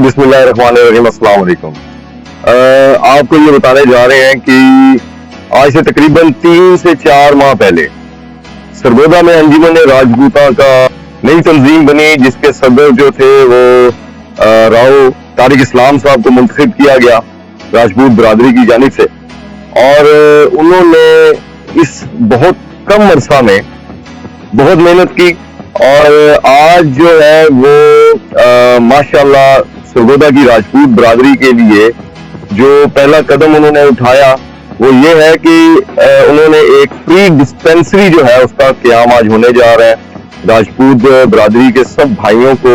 बिस्मिल्लाहिर्रहमानिर्रहीम, अस्सलाम वालेकुम। आपको ये बताने जा रहे हैं कि आज से तकरीबन 3 से 4 माह पहले सरगोदा में अंजुमन राजपूता का नई तंजीम बनी, जिसके सदर जो थे वो राव तारिक इस्लाम साहब को मुंतखब किया गया राजपूत बरादरी की जानिब से। और उन्होंने इस बहुत कम अरसा में बहुत मेहनत की और आज जो है वो माशाल्लाह सरगोदा की राजपूत बरादरी के लिए जो पहला कदम उन्होंने उठाया वो ये है कि उन्होंने एक फ्री डिस्पेंसरी जो है उसका क़याम आज होने जा रहा है। राजपूत बरादरी के सब भाइयों को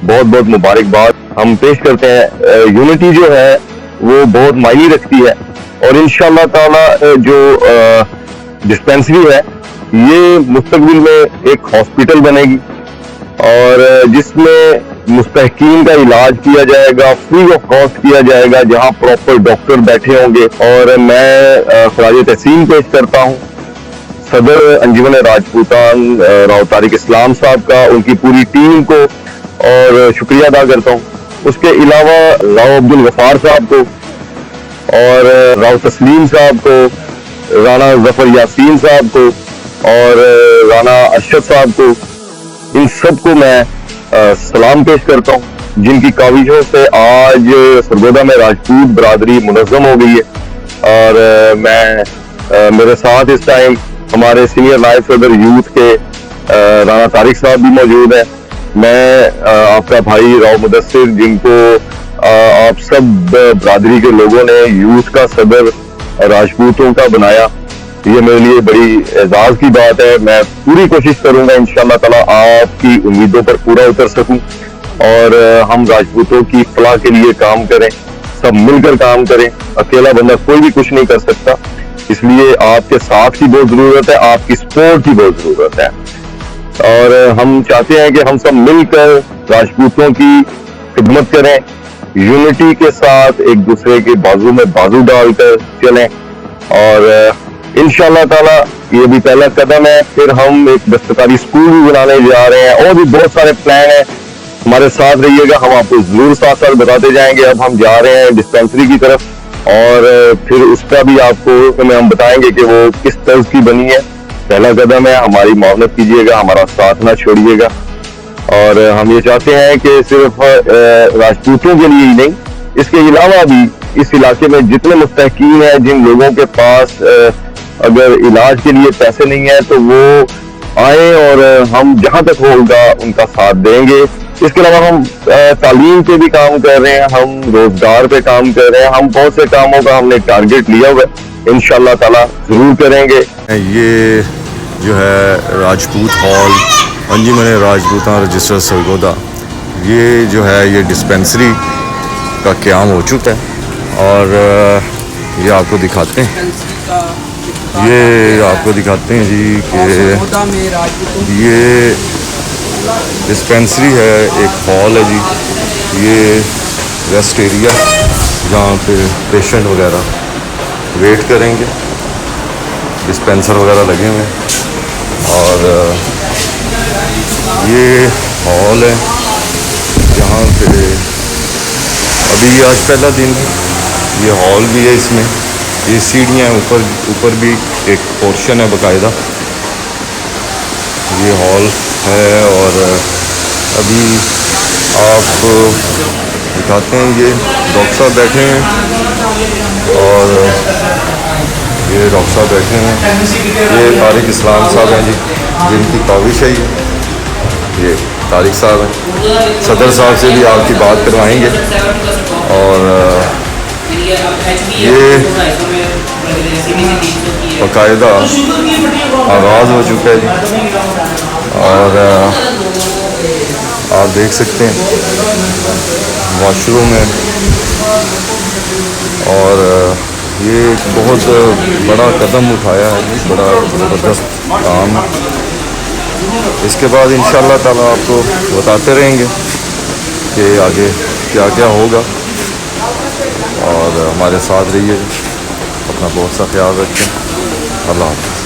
बहुत बहुत मुबारकबाद हम पेश करते हैं। यूनिटी जो है वो बहुत मायने रखती है और इंशाअल्लाह ताला जो डिस्पेंसरी है ये मुस्तकबिल में एक हॉस्पिटल बनेगी और जिसमें मुस्तहकीन का इलाज किया जाएगा, फ्री ऑफ कॉस्ट किया जाएगा, जहां प्रॉपर डॉक्टर बैठे होंगे। और मैं खराज तहसीन पेश करता हूं सदर अंजुमन राजपूतान राव तारिक इस्लाम साहब का, उनकी पूरी टीम को, और शुक्रिया अदा करता हूं। उसके अलावा राव अब्दुल गफार साहब को और राव तस्लीम साहब को, राना जफर यासीन साहब को और राना अरशद साहब को, इन सबको मैं सलाम पेश करता हूँ, जिनकी काविशों से आज सरगोदा में राजपूत बरादरी मुनज़्ज़म हो गई है। और मैं मेरे साथ इस टाइम हमारे सीनियर नायब सदर यूथ के राना तारिक साहब भी मौजूद हैं। मैं आपका भाई राव मुदस्सिर, जिनको आप सब बरादरी के लोगों ने यूथ का सदर राजपूतों का बनाया, ये मेरे लिए बड़ी एजाज की बात है। मैं पूरी कोशिश करूंगा इंशाअल्लाह ताला आपकी उम्मीदों पर पूरा उतर सकूं और हम राजपूतों की फलाह के लिए काम करें, सब मिलकर काम करें। अकेला बंदा कोई भी कुछ नहीं कर सकता, इसलिए आपके साथ की बहुत जरूरत है, आपकी सपोर्ट की बहुत जरूरत है। और हम चाहते हैं कि हम सब मिलकर राजपूतों की खिदमत करें, यूनिटी के साथ एक दूसरे के बाजू में बाजू डालकर चलें। और इंशाअल्लाह ताला ये भी पहला कदम है। फिर हम एक दस्तकारी स्कूल भी बनाने जा रहे हैं और भी बहुत सारे प्लान हैं। हमारे साथ रहिएगा, हम आपको जरूर साथ साथ बताते जाएंगे। अब हम जा रहे हैं डिस्पेंसरी की तरफ और फिर उसका भी आपको हम बताएंगे कि वो किस तर्ज की बनी है। पहला कदम है, हमारी मावनत कीजिएगा, हमारा साथ ना छोड़िएगा। और हम ये चाहते हैं कि सिर्फ राजपूतों के लिए ही नहीं, इसके अलावा भी इस इलाके में जितने मुस्तहकीन हैं, जिन लोगों के पास अगर इलाज के लिए पैसे नहीं है तो वो आए और हम जहां तक होगा उनका साथ देंगे। इसके अलावा हम तालीम पे भी काम कर रहे हैं, हम रोजगार पे काम कर रहे हैं, हम बहुत से कामों का हमने टारगेट लिया हुआ है, इंशाअल्लाह ताला जरूर करेंगे। ये जो है राजपूत हॉल अंजुमन राजपूता रजिस्टर सरगोदा, ये जो है ये डिस्पेंसरी का क़याम हो चुका है और ये आपको दिखाते हैं, ये आपको दिखाते हैं जी कि ये डिस्पेंसरी है, एक हॉल है जी, ये रेस्ट एरिया जहाँ पे पेशेंट वगैरह वेट करेंगे, डिस्पेंसर वगैरह लगे हुए हैं। और ये हॉल है जहाँ पे अभी आज पहला दिन है, ये हॉल भी है, इसमें ये सीढ़ियाँ हैं, ऊपर भी एक पोर्शन है बाकायदा, ये हॉल है। और अभी आप दिखाते हैं, ये डॉक्टर साहब बैठे हैं और ये डॉक्टर साहब बैठे हैं, ये तारिक इस्लाम साहब हैं जी, जिनकी काविश है ये तारिक साहब हैं। सदर साहब से भी आपकी बात करवाएंगे। और ये बाकायदा आगाज़ हो चुका है जी और आप देख सकते हैं वॉशरूम है और ये एक बहुत बड़ा कदम उठाया है, बड़ा ज़बरदस्त काम है। इसके बाद इंशाअल्लाह ताला आपको बताते रहेंगे कि आगे क्या क्या होगा। और हमारे साथ रहिए, अपना बहुत सा ख्याल रखें। अल्लाह हाफ़िज़।